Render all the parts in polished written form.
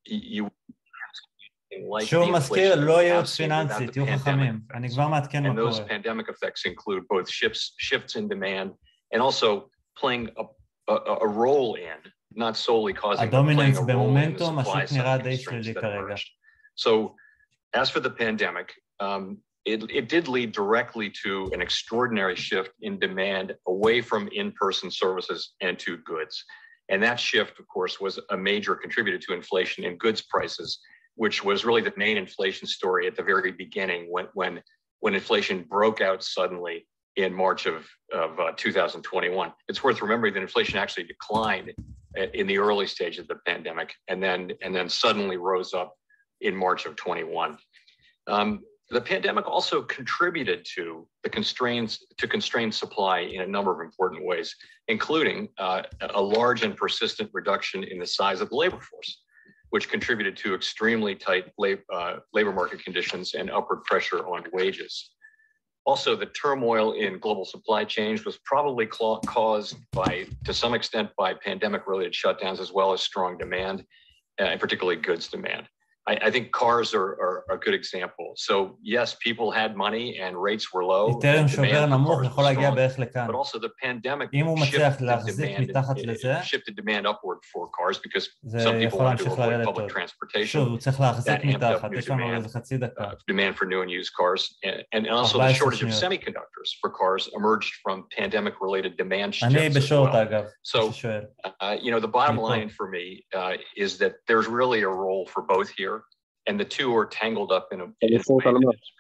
you like שוב מזכיר, לא ייעוץ פיננסי, תהיו חכמים. אני כבר מעדכן מה קורה. And those pandemic effects include both shifts in demand and also playing a role in, not solely causing, but playing a role in the supply side constraints that emerged. So as for the pandemic, it did lead directly to an extraordinary shift in demand away from in-person services and to goods. And that shift, of course, was a major contributor to inflation in goods prices, which was really the main inflation story at the very beginning when inflation broke out suddenly in March of 2021. It's worth remembering that inflation actually declined in the early stage of the pandemic and then suddenly rose up in March of 21. The pandemic also contributed to constrained supply in a number of important ways, including a large and persistent reduction in the size of the labor force, which contributed to extremely tight labor market conditions and upward pressure on wages. Also, the turmoil in global supply chains was probably caused to some extent by pandemic-related shutdowns as well as strong demand, and particularly goods demand. I think cars are a good example. So yes, people had money and rates were low. איתרם שובר נמוך יכול להגיע בערך לכאן. But also the pandemic אם הוא מצליח להחזיק מתחת לזה, shifted demand upward for cars because זה some people יכול wanted to להמשיך avoid לרדת public טוב. transportation. שוב, הוא צריך להחזיק That amped up מתחת, new יש לנו איזה חצי דקה. Demand for new and used cars. And also the shortage of semiconductors for cars emerged from pandemic-related demand shifts אני בשורט אגב, So, the bottom line for me is that there's really a role for both here. And the two are tangled up in a way that's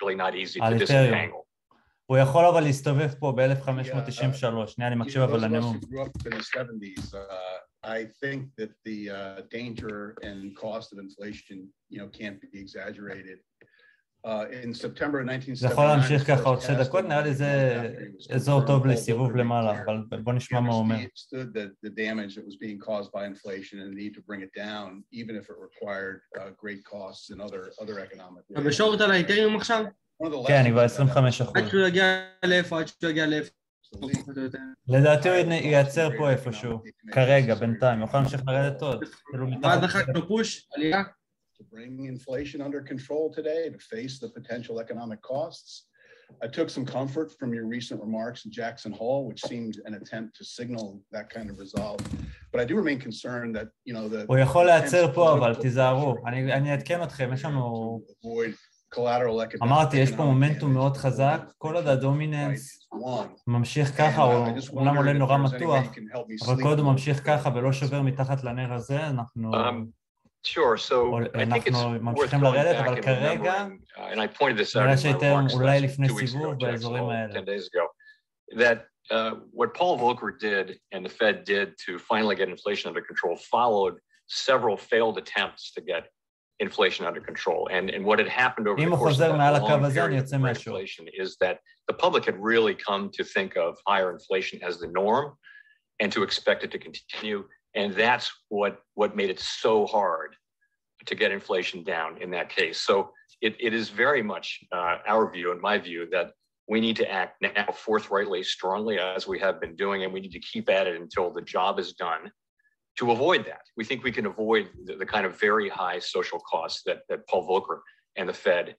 really not easy to disentangle. הוא יכול אבל להסתובב פה ב-1593, שנייה אני מקשיב אבל לנאום. I think that the danger and cost of inflation, can't be exaggerated. In September of 1979, זה יכול להמשיך ככה עוד 2 דקות, נראה לי זה אזור טוב לסיבוב למעלה, אבל בוא נשמע מה הוא אומר. The damage that was being caused by inflation and the need to bring it down, even if it required great costs and other economic. בשורט על האיתריום עכשיו? כן, אני ב-25%. עד שהוא יגיע לאיפה, לדעתי הוא ייעצר פה איפשהו, כרגע, בינתיים, יוכל להמשיך לרדת עוד. ואז אחר כך פוש, עלייה. To bring inflation under control today, to face the potential economic costs. I took some comfort from your recent remarks in Jackson Hole, which seemed an attempt to signal that kind of resolve. But I do remain concerned that, that... הוא יכול להיעצר פה, אבל תיזהרו. אני אעדכן אתכם, יש לנו... אמרתי, יש פה מומנטום מאוד חזק, כל עוד הדומיננס ממשיך ככה, הוא אומנם עולה נורא מתוח, אבל כל עוד הוא ממשיך ככה ולא שובר מתחת לנר הזה, אנחנו... Sure. So I think it's worth going back and remembering, and I pointed this out in my remarks 2 weeks ago, Jackson Hole, 10 days ago, that what Paul Volcker did and the Fed did to finally get inflation under control followed several failed attempts to get inflation under control. And what had happened over the course of that long period of inflation is that the public had really come to think of higher inflation as the norm and to expect it to continue. And that's what made it so hard to get inflation down in that case. So it is very much our view and my view that we need to act now forthrightly, strongly, as we have been doing, and we need to keep at it until the job is done to avoid that. We think we can avoid the kind of very high social costs that Paul Volcker and the Fed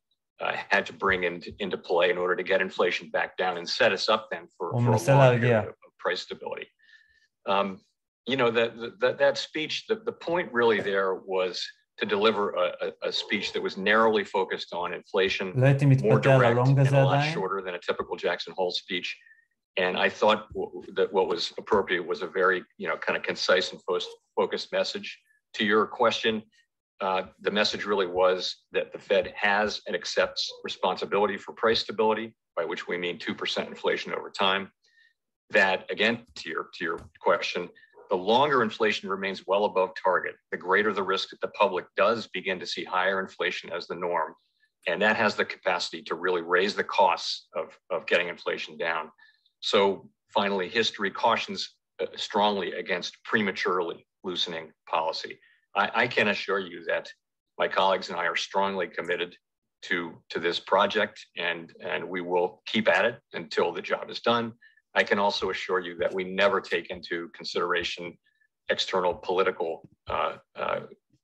had to bring into play in order to get inflation back down and set us up then for a long period of price stability. That speech, the point really there was to deliver a speech that was narrowly focused on inflation, more direct, and a lot shorter than a typical Jackson Hole speech. And I thought that what was appropriate was a very, kind of concise and focused message. To your question, the message really was that the Fed has and accepts responsibility for price stability, by which we mean 2% inflation over time. That, again, to your question, the longer inflation remains well above target, the greater the risk that the public does begin to see higher inflation as the norm. And that has the capacity to really raise the costs of getting inflation down. So finally, history cautions strongly against prematurely loosening policy. I can assure you that my colleagues and I are strongly committed to this project, and we will keep at it until the job is done. I can also assure you that we never take into consideration external political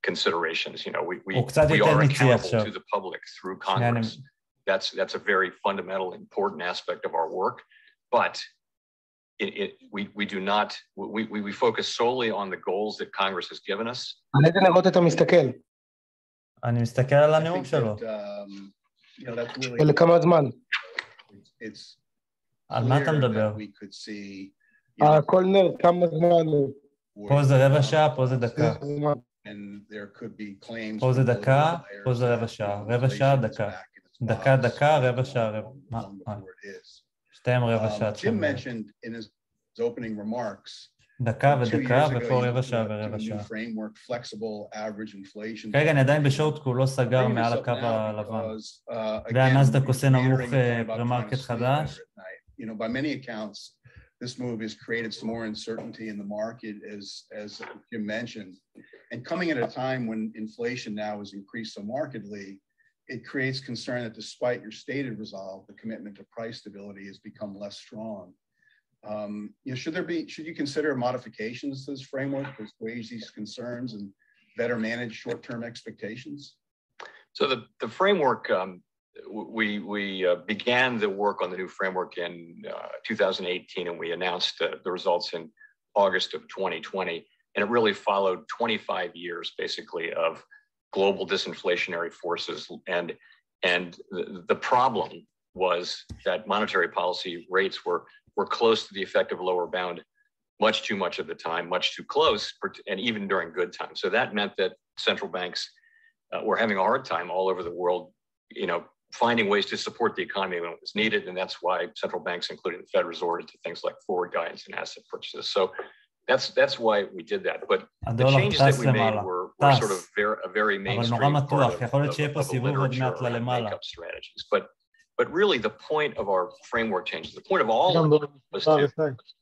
considerations. You know, we are accountable to the public through Congress. That's a very fundamental, important aspect of our work. But we do not, we focus solely on the goals that Congress has given us. אני מסתכל על הנאום שלו. לכמה זמן? על מה אתה מדבר? כל נר, כמה זמן? פה זה רבע שעה, פה זה דקה. פה זה דקה, פה זה רבע שעה. רבע שעה, דקה. דקה, דקה, רבע שעה, רבע. שתיים רבע שעה. דקה ודקה, ופה רבע שעה ורבע שעה. כרגע אני עדיין בשורט, הוא לא סגר מעל הקו הלבן. והנסדק עושה נמוך ברמרקט חדש. By many accounts, this move has created some more uncertainty in the market, as Jim mentioned. And coming at a time when inflation now has increased so markedly, it creates concern that despite your stated resolve, the commitment to price stability has become less strong. Should you consider modifications to this framework to assuage these concerns and better manage short-term expectations? So the framework, we began the work on the new framework in 2018, and we announced the results in August of 2020. And it really followed 25 years, basically, of global disinflationary forces. And the problem was that monetary policy rates were close to the effective lower bound much too much of the time, much too close, and even during good times. So that meant that central banks were having a hard time all over the world, you know, finding ways to support the economy when it was needed. And that's why central banks, including the Fed, resorted to things like forward guidance and asset purchases. So that's why we did that. But the changes that we made were sort of a very mainstream part of literature and makeup strategies. But really the point of our framework changes, the point of all of them was to,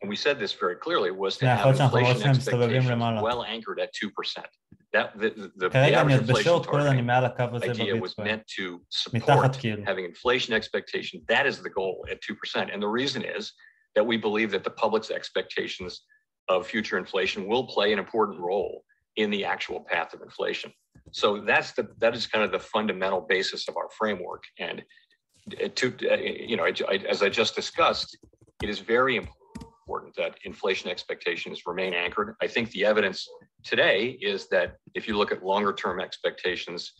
and we said this very clearly, was to have inflation expectations well anchored at 2%. The average inflation target idea was meant to support having inflation expectation. That is the goal at 2%. And the reason is that we believe that the public's expectations of future inflation will play an important role in the actual path of inflation. So that is kind of the fundamental basis of our framework. And as I just discussed, it is very important that inflation expectations remain anchored. I think the evidence today is that if you look at longer term expectations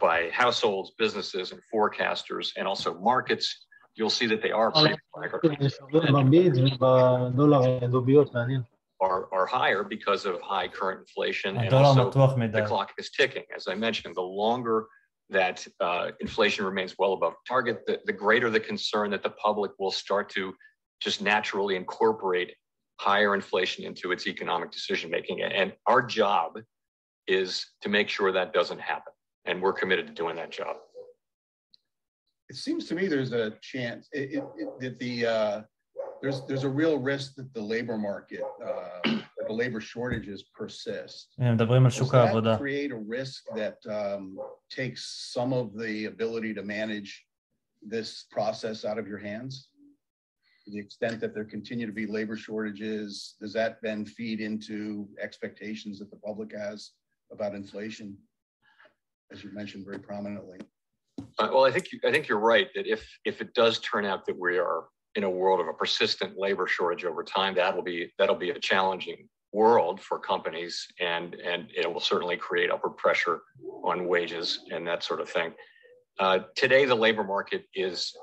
by households, businesses, and forecasters, and also markets, you'll see that they are pretty are higher because of high current inflation, and also the clock is ticking. As I mentioned, the longer that inflation remains well above target, the greater the concern that the public will start to just naturally incorporate higher inflation into its economic decision-making. And our job is to make sure that doesn't happen. And we're committed to doing that job. It seems to me there's a chance that there's a real risk that the labor market, that the labor shortages persist. Does that create a risk that takes some of the ability to manage this process out of your hands? To the extent that there continue to be labor shortages, does that then feed into expectations that the public has about inflation, as you mentioned very prominently? Well, I think you're right that if it does turn out that we are in a world of a persistent labor shortage over time, that'll be a challenging world for companies, and it will certainly create upward pressure on wages and that sort of thing. Today, the labor market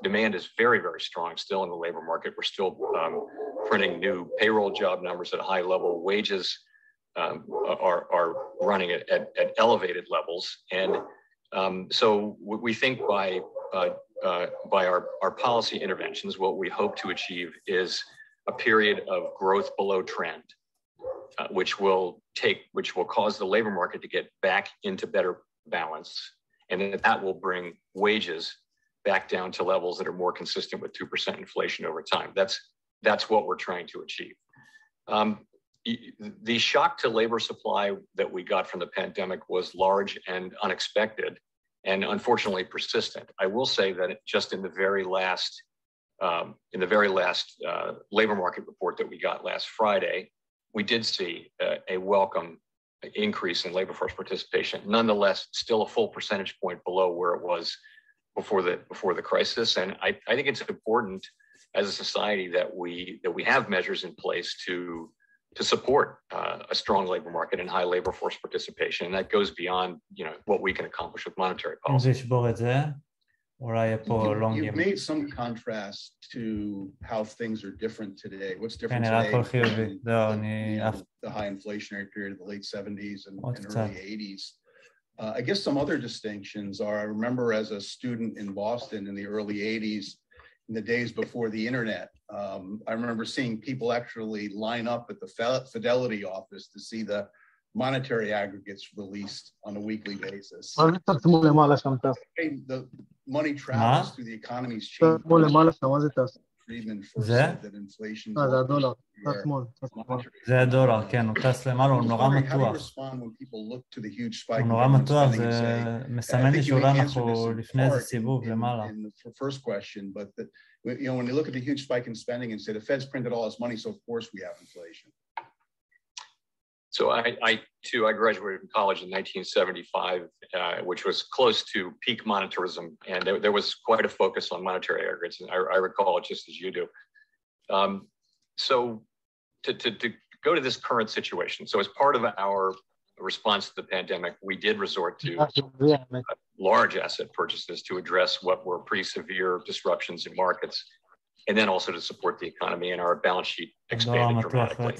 demand is very, very strong still in the labor market. We're still printing new payroll job numbers at a high level. Wages are running at elevated levels. And so we think by our policy interventions, what we hope to achieve is a period of growth below trend, which will cause the labor market to get back into better balance, and that will bring wages back down to levels that are more consistent with 2% inflation over time. That's what we're trying to achieve. The shock to labor supply that we got from the pandemic was large and unexpected, and unfortunately persistent. I will say that just in the very last labor market report that we got last Friday, we did see a welcome increase in labor force participation. Nonetheless, still a full percentage point below where it was before the crisis. And I think it's important as a society that we have measures in place to support a strong labor market and high labor force participation. And that goes beyond, what we can accomplish with monetary policy. You've made some contrast to how things are different today. What's different today than the high inflationary period of the late 70s and early 80s? I guess some other distinctions are, I remember as a student in Boston in the early 80s, in the days before the internet, I remember seeing people actually line up at the Fidelity office to see the monetary aggregates released on a weekly basis. The money travels through the economy's change. Friedman first said that inflation. זה הדולר, כן, הוא טס למעלה, הוא נורא מתוח. הוא נורא מתוח, זה מסמן לי שאולי אנחנו לפני איזה סיבוב למעלה. When you look at the huge spike in spending and say the Fed's printed all this money, so of course we have inflation. So I graduated from college in 1975, which was close to peak monetarism, and there was quite a focus on monetary aggregates, and I recall it just as you do. So to go to this current situation, so as part of our response to the pandemic, we did resort to large asset purchases to address what were pretty severe disruptions in markets, and then also to support the economy, and our balance sheet expanded dramatically.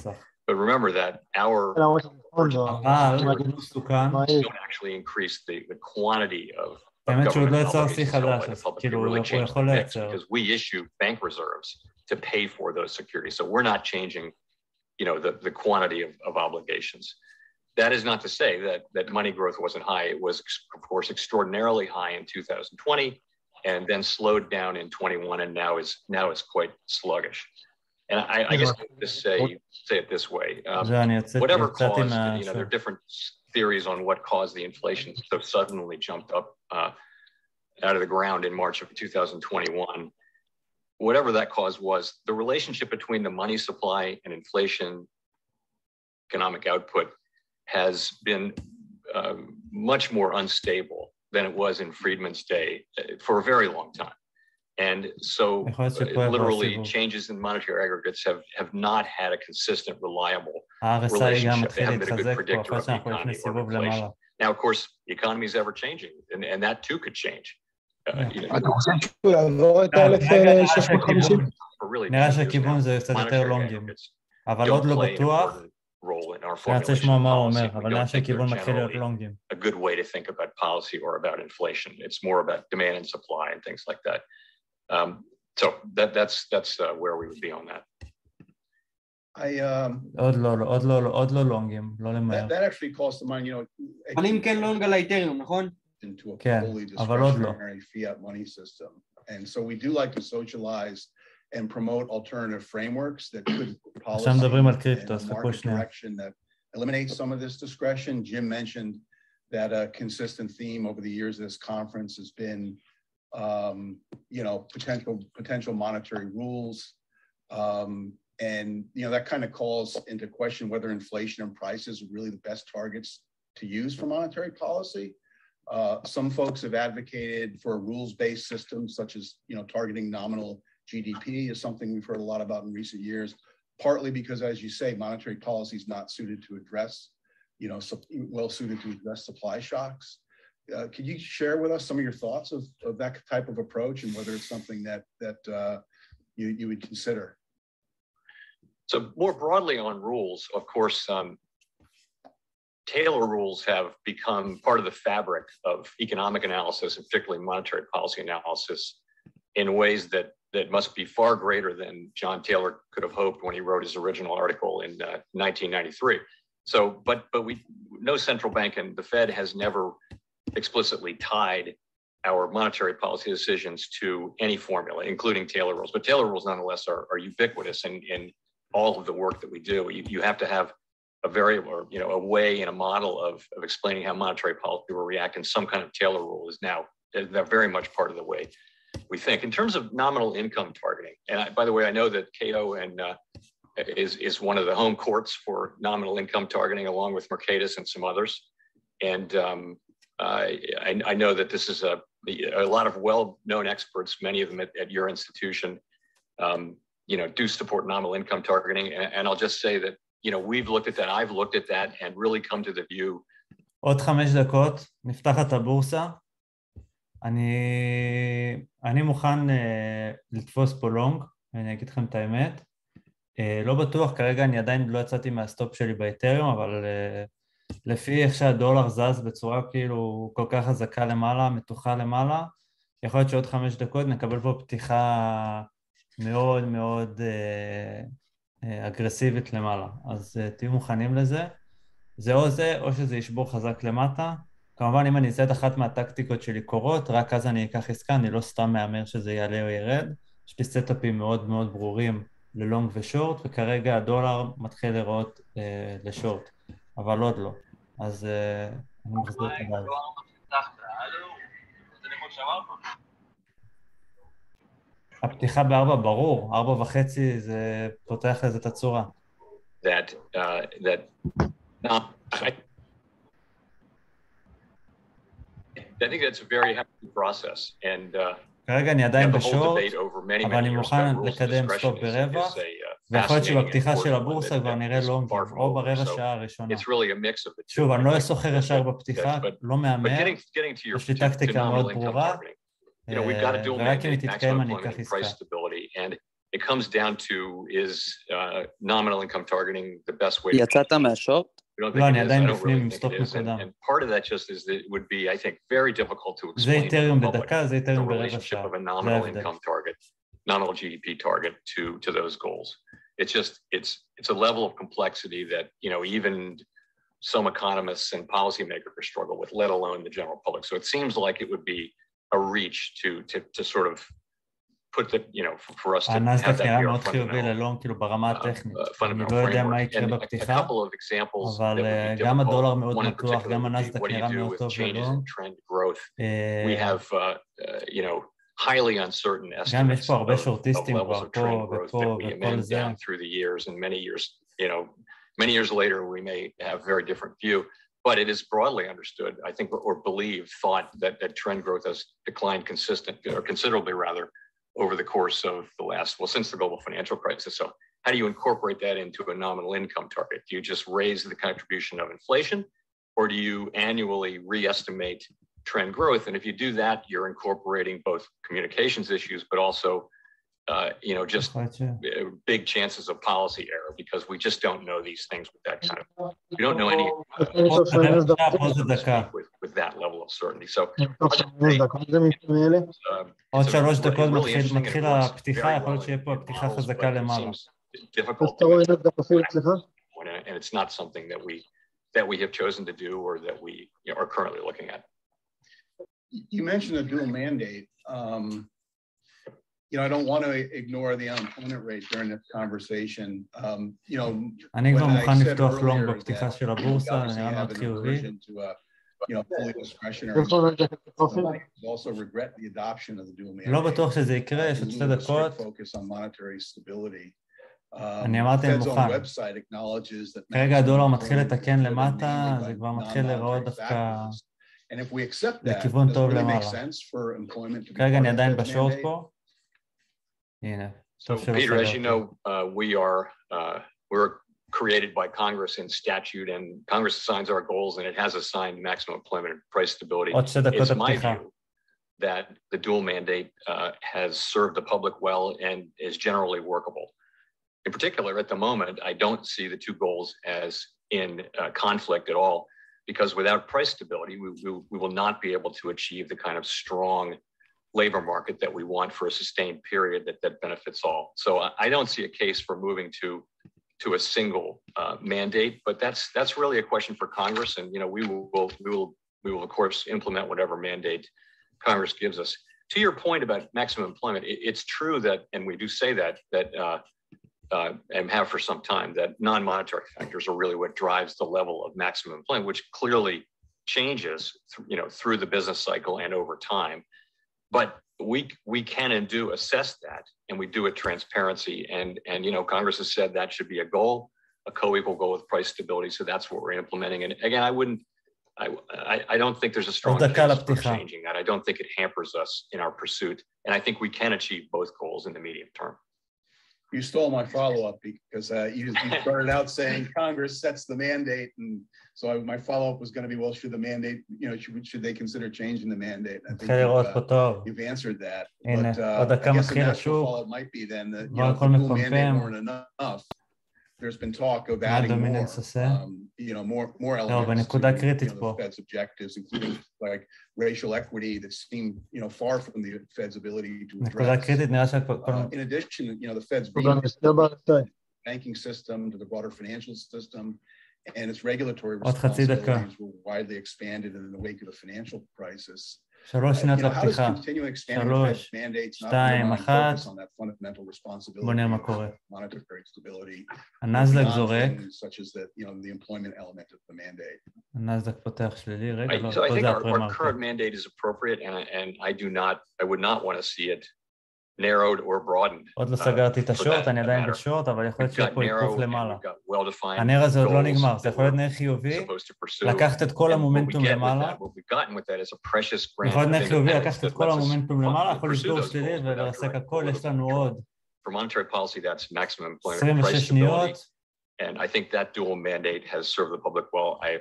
But remember that our don't actually increase the quantity of government obligations held by the public. It really changed the mix because we issue bank reserves to pay for those securities. So we're not changing, the quantity of obligations. That is not to say that money growth wasn't high. It was, of course, extraordinarily high in 2020, and then slowed down in 21, and now is quite sluggish. And I guess I would just say it this way. Whatever caused, there are different theories on what caused the inflation so suddenly jumped up out of the ground in March of 2021. Whatever that cause was, the relationship between the money supply and inflation, economic output, has been much more unstable than it was in Friedman's day for a very long time. And so literally changes in monetary aggregates have not had a consistent, reliable relationship. They haven't been a good predictor of the economy or inflation. Now, of course, the economy is ever changing, and that too could change. נראה שהכיוון זה קצת יותר לונגים, אבל עוד לא בטוח. אני רוצה לשמוע מה הוא אומר, אבל נראה שהכיוון מתחיל להיות לונגים. A good way to think about policy or about inflation. It's more about demand and supply and things like that. So that's where we would be on that. עוד לא לונגים, לא למהר. That actually calls to mind, אבל אם כן לונג על האיתריום, נכון? Into a fully discretionary fiat money system. And so we do like to socialize and promote alternative frameworks that could policy and a market direction that eliminates some of this discretion. Jim mentioned that a consistent theme over the years of this conference has been potential monetary rules. And, that kind of calls into question whether inflation and prices are really the best targets to use for monetary policy. Some folks have advocated for a rules-based system, such as, targeting nominal GDP is something we've heard a lot about in recent years, partly because, as you say, monetary policy is not suited to address, well suited to address supply shocks. Could you share with us some of your thoughts of that type of approach and whether it's something that you would consider? So more broadly on rules, of course, Taylor rules have become part of the fabric of economic analysis, and particularly monetary policy analysis, in ways that must be far greater than John Taylor could have hoped when he wrote his original article in 1993. So, but no central bank and the Fed has never explicitly tied our monetary policy decisions to any formula, including Taylor rules. But Taylor rules, nonetheless, are ubiquitous in all of the work that we do. You have to have a variable, or a way and a model of explaining how monetary policy will react, and some kind of Taylor rule is now very much part of the way we think. In terms of nominal income targeting, and by the way, I know that Cato and is one of the home courts for nominal income targeting, along with Mercatus and some others. And I know that this is a lot of well-known experts, many of them at your institution, do support nominal income targeting. And I'll just say that, we've looked at that, I've looked at that, and really come to the view. עוד 5 דקות, נפתחת הבורסה. אני מוכן לתפוס פה לונג, ואני אגיד לכם את האמת. לא בטוח, כרגע אני עדיין לא יצאתי מהסטופ שלי באתריום, אבל לפי איך שהדולר זז בצורה כאילו כל כך חזקה למעלה, מתוחה למעלה, יכול להיות שעוד 5 דקות נקבל פה פתיחה מאוד מאוד אגרסיבית למעלה. אז תהיו מוכנים לזה. זה או שזה ישבור חזק למטה. כמובן, אם אני אעשה את אחת מהטקטיקות שלי קורות, רק אז אני אקח עסקה, אני לא סתם מאמר שזה יעלה או ירד. יש לי סטאפים מאוד מאוד ברורים ללונג ושורט, וכרגע הדולר מתחיל לראות לשורט, אבל עוד לא. אז אני מחזיר את הדבר. הפתיחה ב4 ברור, 4.5 זה פותח לזה את הצורה. I think that's a very happy process, and כרגע אני עדיין בשורט, אבל אני מוכן לקדם סטופ ברווח, ויכול להיות שבפתיחה של הבורסה כבר נראה לונג, או ברבע שעה הראשונה. שוב, אני לא אסוחר ישר בפתיחה, לא מהמר, יש לי טקטיקה מאוד ברורה, ורק אם היא תתקיים אני אקח עסקה. It comes down to is nominal income targeting the best way. יצאת מהשורט? לא, אני עדיין בפנים עם סטופ מקודם. And part of that just is that it would be, I think, very difficult to explain זה איתריום to the בדקה, זה public איתריום the ברבע relationship שעה. of a nominal income target, nominal GDP target to those goals. It's just, it's a level of complexity that, even some economists and policymakers struggle with, let alone the general public. So it seems like it would be a reach to sort of put the, for us to have that נראה מאוד חיובי ללונג, כאילו ברמה הטכנית. אני לא יודע מה יקרה בפתיחה, אבל גם הדולר מאוד מתוח, גם הנסדק נראה מאוד טוב ללונג. גם יש פה הרבה שורטיסטים כבר פה ופה וכל זה. Many years later, we may have a very different view, but it is broadly understood, I think, or believed, thought that trend growth has declined considerably rather, over the course of the last, since the global financial crisis. So how do you incorporate that into a nominal income target? Do you just raise the contribution of inflation, or do you annually re-estimate trend growth? And if you do that, you're incorporating both communications issues, but also, just big chances of policy error, because we just don't know these things with that kind of, we don't know any with that level of certainty. So עוד 3 דקות מתחיל הפתיחה, יכול להיות שיהיה פה הפתיחה חזקה למעלה. And it's not something that we have chosen to do or that we are currently looking at. You mentioned a dual mandate. I don't want to ignore the unemployment rate during this conversation. אני כבר מוכן לפתוח לונג בפתיחה של הבורסה, אני נראה מאוד חיובי. Fully discretionary. Also regret the adoption of the dual mandate. לא בטוח שזה יקרה, יש עוד 2 דקות. Focus on monetary stability. אני אמרתי אני מוכן. כרגע הדולר מתחיל לתקן למטה, זה כבר מתחיל לראות דווקא לכיוון טוב למעלה. כרגע אני עדיין בשורט פה. הנה. So Peter, as you know, we're created by Congress in statute, and Congress assigns our goals, and it has assigned maximum employment and price stability. It's my view that the dual mandate has served the public well and is generally workable. In particular, at the moment, I don't see the 2 goals as in conflict at all, because without price stability, we will not be able to achieve the kind of strong labor market that we want for a sustained period that benefits all. So I don't see a case for moving to a single mandate, but that's really a question for Congress, and we will of course implement whatever mandate Congress gives us. To your point about maximum employment, it's true that, and we do say that and have for some time, that non-monetary factors are really what drives the level of maximum employment, which clearly changes through the business cycle and over time. but we can and do assess that, and we do it transparency. And you know, Congress has said that should be a goal, a co-equal goal with price stability. So that's what we're implementing. And again, I don't think there's a strong case for changing that. I don't think it hampers us in our pursuit. And I think we can achieve both goals in the medium term. You stole my follow-up because you started out saying Congress sets the mandate, and so my follow-up was going to be, well, should the mandate, you know, should they consider changing the mandate? I think you've answered that. But I guess the natural follow-up might be then that, you know, if the dual mandate weren't enough, there's been talk of adding more, you know, more elements to, you know, the Fed's objectives, including like racial equity that seem, you know, far from the Fed's ability to address. In addition, you know, the Fed's banking system to the broader financial system and its regulatory responsibilities were widely expanded in the wake of the financial crisis. You know, how does continuing expanding the Fed's mandates not undermine focus on that fundamental responsibility of monetary stability beyond things such as the, you know, the employment element of the mandate? So I think our current mandate is appropriate, and I would not want to see it narrowed or broadened. עוד לא סגרתי את השורט, אני עדיין בשורט, אבל יכול להיות שיהיה פה עיכוב למעלה. הנר הזה עוד לא נגמר, זה יכול להיות נר חיובי, לקחת את כל המומנטום למעלה, יכול להיות נר חיובי, לקחת את כל המומנטום למעלה, יכול לסגור שלילי ולרסק הכל, יש לנו עוד 26 שניות. And I think that dual mandate has served the public well. I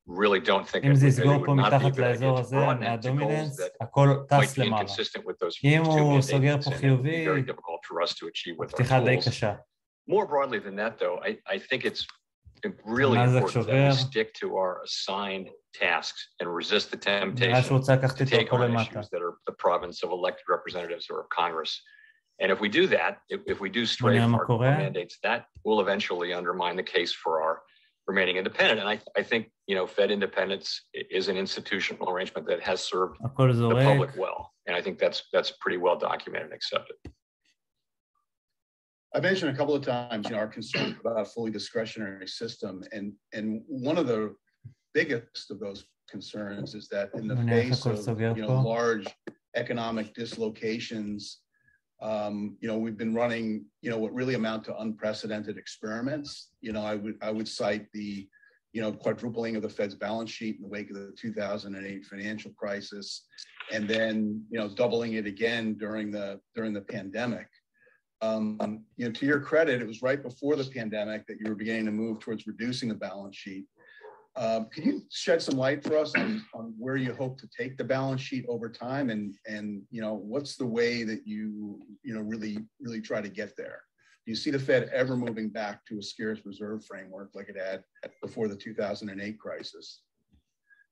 really don't think אם זה יסגור פה מתחת לאזור הזה, מהדומיננס, הכל טס למעלה. אם הוא סוגר פה חיובי, פתיחה די קשה. More broadly than that, though, I think it's really important that we stick to our assigned tasks and resist the temptation to take on issues that are the province of elected representatives or of Congress. And if we do that, if we do stray from our mandates, that will eventually undermine the case for our remaining independent. And I think, you know, Fed independence is an institutional arrangement that has served the public well. And I think that's pretty well documented and accepted. I mentioned a couple of times, you know, our concern about a fully discretionary system. And one of the biggest of those concerns is that in the face of, you know, large economic dislocations, you know, we've been running, you know, what really amount to unprecedented experiments. You know, I would cite the, you know, quadrupling of the Fed's balance sheet in the wake of the 2008 financial crisis, and then, you know, doubling it again during the pandemic. You know, to your credit, it was right before the pandemic that you were beginning to move towards reducing the balance sheet. Could you shed some light for us on where you hope to take the balance sheet over time, and you know, what's the way that you know really try to get there? Do you see the Fed ever moving back to a scarce reserve framework like it had before the 2008 crisis?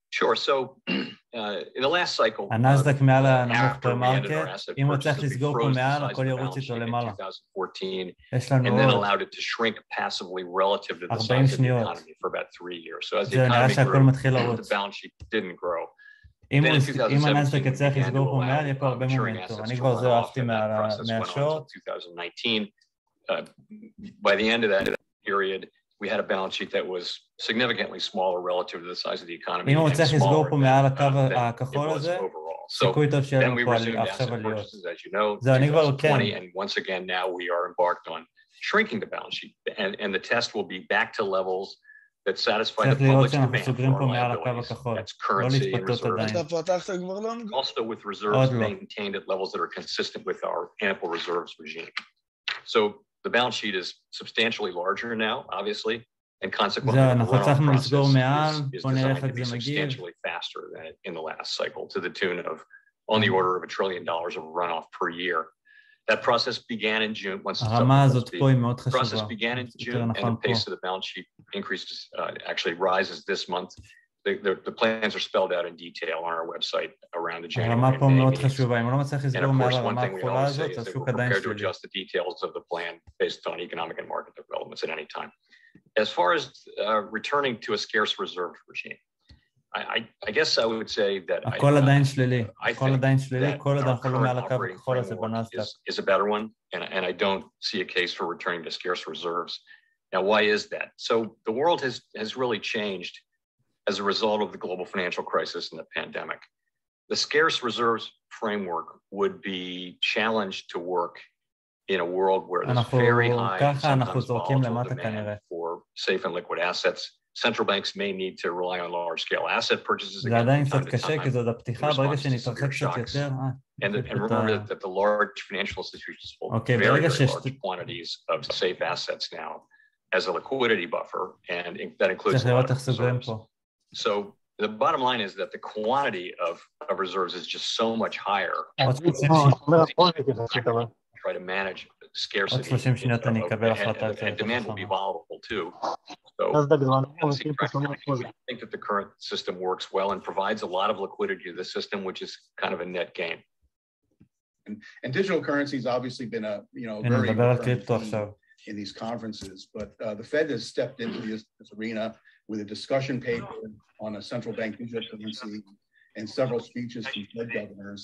Sure. So in the last cycle, הנאסד"ק מעל הנמוך פרמרקט, אם הוא צריך לסגור פה מעל, הכל ירוץ איתו למעלה. יש לנו עוד 40 שניות. זה נראה שהכל מתחיל לרוץ. אם הנאסד"ק יצטרך לסגור פה מעל, יהיה פה הרבה מומנטום. אני כבר זהו אהבתי מהשורט. By the end of that period, we had a balance sheet that was significantly smaller relative to the size of the economy. אם הוא צריך לסגור פה מעל הקו הכחול הזה, סיכוי טוב שיהיה לנו פה עכשיו עליות. זהו, אני כבר כן. And once again, now we are embarked on shrinking the balance sheet, and the test will be back to levels that satisfy the public's demand for our liabilities. That's currency and reserves. Also with reserves maintained at levels that are consistent with our ample reserves regime. So the balance sheet is substantially larger now, obviously, and consequently the runoff process is designed to be substantially faster than in the last cycle, to the tune of on the order of $1 trillion of runoff per year. That process began in June. Once the process began in June, and the pace of the balance sheet increases, actually rises this month. The plans are spelled out in detail on our website around the January and May meetings. And of course, one thing we always say is that we're prepared to adjust the details of the plan based on economic and market developments at any time. As far as returning to a scarce reserve regime, I guess I would say that I think that our current operating framework is a better one, and I don't see a case for returning to scarce reserves. Now, why is that? So the world has really changed as a result of the global financial crisis and the pandemic. The scarce reserves framework would be challenged to work in a world where there's very high and sometimes volatile demand for safe and liquid assets. Central banks may need to rely on large-scale asset purchases again from time to time in response to severe shocks. And remember that the large financial institutions hold very large quantities of safe assets now as a liquidity buffer, and that includes a lot of reserves. So the bottom line is that the quantity of reserves is just so much higher. Try to manage scarcity, and demand will be volatile too. So I think that the current system works well and provides a lot of liquidity to the system, which is kind of a net gain. And digital currency has obviously been a very important in these conferences, but the Fed has stepped into this arena with a discussion paper on a central bank digital currency and several speeches from Fed governors.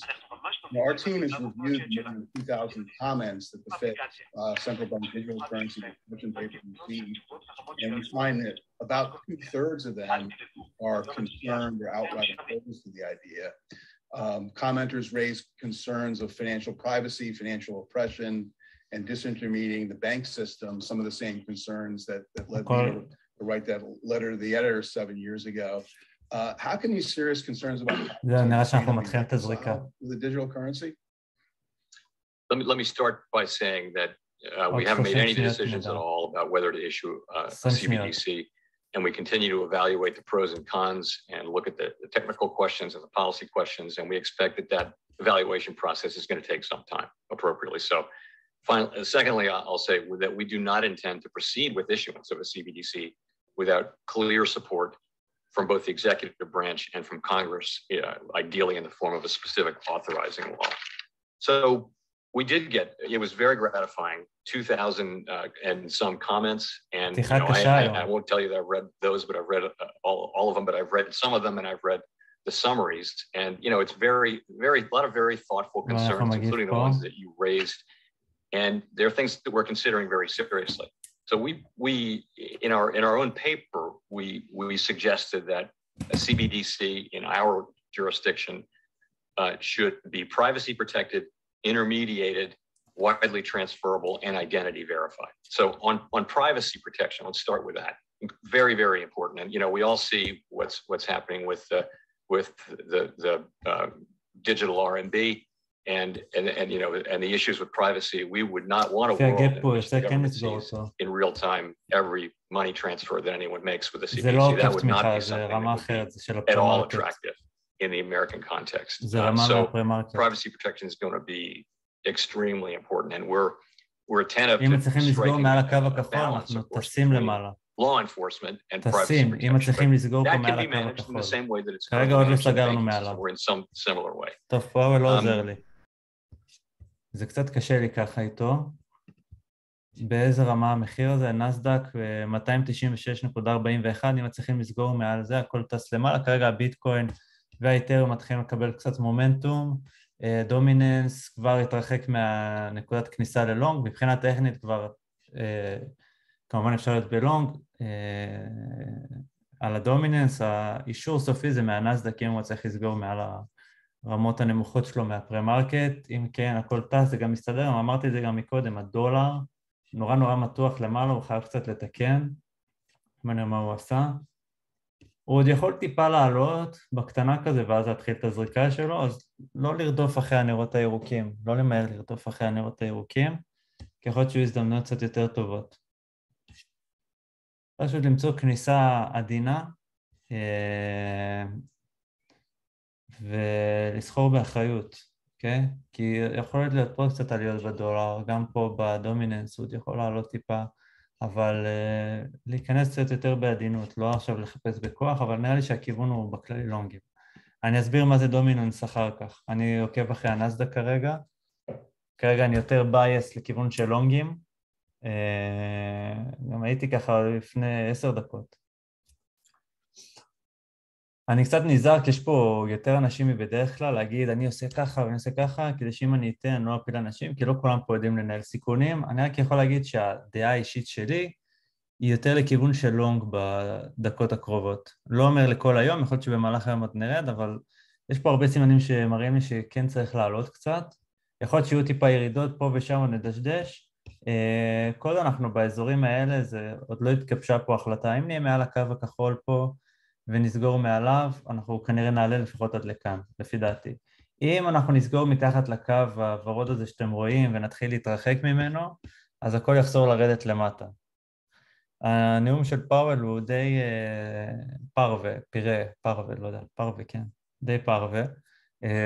Our team has reviewed more than 2,000 comments that the Fed central bank digital currency discussion paper received, and we find that about 2/3 of them are concerned or outright opposed to the idea. Commenters raised concerns of financial privacy, financial oppression, and disintermediating the bank system, some of the same concerns that led me to write that letter to the editor 7 years ago. How can these serious concerns about the digital currency? Let me start by saying that we haven't made any decisions at all about whether to issue a CBDC, and we continue to evaluate the pros and cons and look at the technical questions and the policy questions, and we expect that evaluation process is going to take some time appropriately. So secondly, I'll say that we do not intend to proceed with issuance of a CBDC without clear support from both the executive branch and from Congress, ideally in the form of a specific authorizing law. So we did it was very gratifying, 2,000 and some comments, and I won't tell you that I've read those, but I've read all of them, but I've read some of them, and I've read the summaries, and it's a lot of very thoughtful concerns, including the ones that you raised, and there are things that we're considering very seriously. So we in our own paper, we suggested that a CBDC in our jurisdiction should be privacy protected, intermediated, widely transferable, and identity verified. So on privacy protection, let's start with that. Very, very important. And we all see what's happening with the digital RMB. And the issues with privacy. We would not want a world in which the government sees in real time every money transfer that anyone makes with a CBDC. That would not be something that would be at all attractive in the American context. So privacy protection is going to be extremely important, and we're attentive to striking a balance, of course, between law enforcement and privacy protection. But that can be managed in the same way that it's managed in banking, or in some similar way. זה קצת קשה לי ככה איתו. באיזה רמה המחיר הזה? נסדק 296.41, אם מצליחים לסגור מעל זה, הכל טס למעלה. כרגע הביטקוין והאיתריום מתחילים לקבל קצת מומנטום. דומיננס כבר התרחק מהנקודת כניסה ללונג. מבחינה טכנית כבר, כמובן אפשר להיות בלונג. על הדומיננס, האישור סופי זה מהנסדק, אם הוא צריך לסגור מעל הרמות הנמוכות שלו מהפרי-מרקט, אם כן, הכל טס, זה גם מסתדר, אמרתי את זה גם מקודם, הדולר נורא מתוח למעלה, הוא חייב קצת לתקן, מעניין מה הוא עשה. הוא עוד יכול טיפה לעלות בקטנה כזה, ואז להתחיל את הזריקה שלו, אז לא לרדוף אחרי הנרות הירוקים, לא למהר לרדוף אחרי הנרות הירוקים, כי יכול להיות שיהיו הזדמנויות קצת יותר טובות. פשוט למצוא כניסה עדינה, ולסחור באחריות, אוקיי? כי יכול להיות פה קצת עליות בדולר, גם פה בדומיננס הוא יכול לעלות טיפה, אבל להיכנס קצת יותר בעדינות, לא עכשיו לחפש בכוח, אבל נראה לי שהכיוון הוא בכללי לונגים. אני אסביר מה זה דומיננס אחר כך. אני עוקב אחרי הנסדק כרגע, כרגע אני יותר בייס לכיוון של לונגים, גם הייתי ככה לפני 10 דקות. אני קצת נזהר, כי יש פה יותר אנשים מבדרך כלל להגיד, אני עושה ככה ואני עושה ככה, כדי שאם אני אתן, אני לא אפיל אנשים, כי לא כולם פה יודעים לנהל סיכונים. אני רק יכול להגיד שהדעה האישית שלי היא יותר לכיוון של לונג בדקות הקרובות. לא אומר לכל היום, יכול להיות שבמהלך היום עוד נרד, אבל יש פה הרבה סימנים שמראים לי שכן צריך לעלות קצת. יכול להיות שיהיו טיפה ירידות פה ושם או נדשדש. כל אנחנו באזורים האלה, זה עוד לא התגבשה פה החלטה. אם נהיה מעל הקו הכחול פה ונסגור מעליו, אנחנו כנראה נעלה לפחות עד לכאן, לפי דעתי. אם אנחנו נסגור מתחת לקו הוורוד הזה שאתם רואים ונתחיל להתרחק ממנו, אז הכל יחזור לרדת למטה. הנאום של פאוול הוא די פרווה, פרווה, לא יודע, פרווה, כן, די פרווה.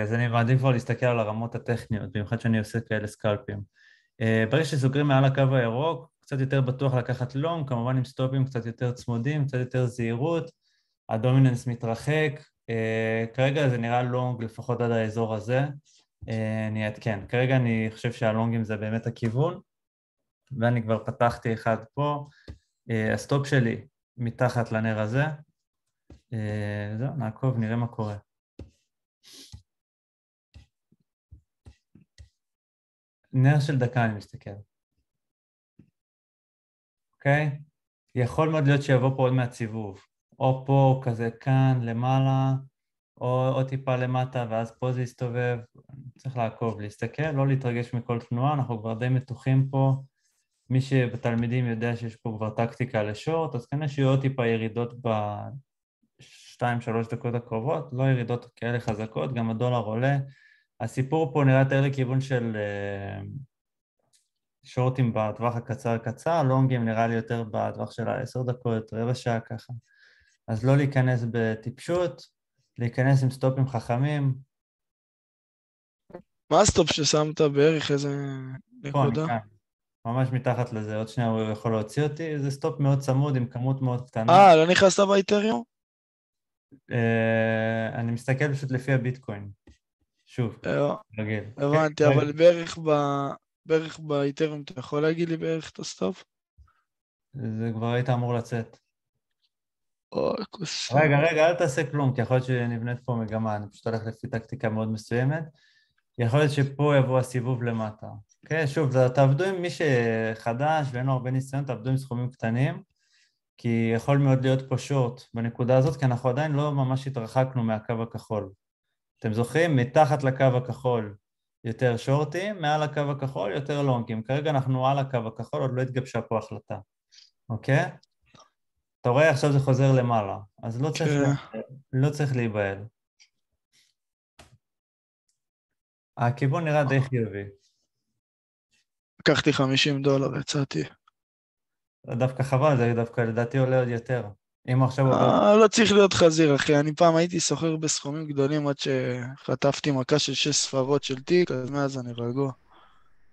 אז אני מעדיף כבר להסתכל על הרמות הטכניות, במיוחד שאני עושה כאלה סקלפים. ברגע שסוגרים מעל הקו הירוק, קצת יותר בטוח לקחת לונג, כמובן עם סטופים קצת יותר צמודים, קצת יותר זהירות, הדומיננס מתרחק, כרגע זה נראה לונג לפחות עד האזור הזה, אני אעדכן. כרגע אני חושב שהלונגים זה באמת הכיוון, ואני כבר פתחתי אחד פה, הסטופ שלי מתחת לנר הזה, זהו, נעקוב, נראה מה קורה. נר של דקה אני מסתכל. אוקיי? יכול מאוד להיות שיבוא פה עוד מהסיבוב. או פה, כזה כאן, למעלה, או טיפה למטה, ואז פה זה יסתובב. צריך לעקוב, להסתכל, לא להתרגש מכל תנועה, אנחנו כבר די מתוחים פה. מי שבתלמידים יודע שיש פה כבר טקטיקה לשורט, אז כנראה שיהיו עוד טיפה ירידות ב2-3 דקות הקרובות, לא ירידות כאלה חזקות, גם הדולר עולה. הסיפור פה נראה יותר לכיוון של שורטים בטווח הקצר, לונגים נראה לי יותר בטווח של 10 דקות, רבע שעה ככה. אז לא להיכנס בטיפשות, להיכנס עם סטופים חכמים. מה הסטופ ששמת בערך איזה נקודה? פה, אני כאן. ממש מתחת לזה, עוד שנייה הוא יכול להוציא אותי, זה סטופ מאוד צמוד עם כמות מאוד קטנה. לא נכנסת באיתריום? אני מסתכל פשוט לפי הביטקוין. שוב, רגיל. הבנתי, אבל בערך באיתריום, אתה יכול להגיד לי בערך את הסטופ? זה כבר היית אמור לצאת. כוס. רגע, אל תעשה כלום, כי יכול להיות שנבנית פה מגמה, אני פשוט הולך לפי טקטיקה מאוד מסוימת. יכול להיות שפה יבוא הסיבוב למטה. אוקיי, שוב, תעבדו עם מי שחדש ואין לו הרבה ניסיון, תעבדו עם סכומים קטנים, כי יכול מאוד להיות פה שורט בנקודה הזאת, כי אנחנו עדיין לא ממש התרחקנו מהקו הכחול. אתם זוכרים? מתחת לקו הכחול יותר שורטים, מעל הקו הכחול יותר לונגים. כרגע אנחנו על הקו הכחול, עוד לא התגבשה פה החלטה. אוקיי? אתה רואה, עכשיו זה חוזר למעלה, אז לא צריך להיבהל. הכיוון נראה די חיובי. לקחתי $50, יצאתי. דווקא חבל, זה דווקא לדעתי עולה עוד יותר. אם עכשיו... לא צריך להיות חזיר, אחי. אני פעם הייתי סוחר בסכומים גדולים עד שחטפתי מכה של 6 ספרות של תיק, אז מאז אני רגוע.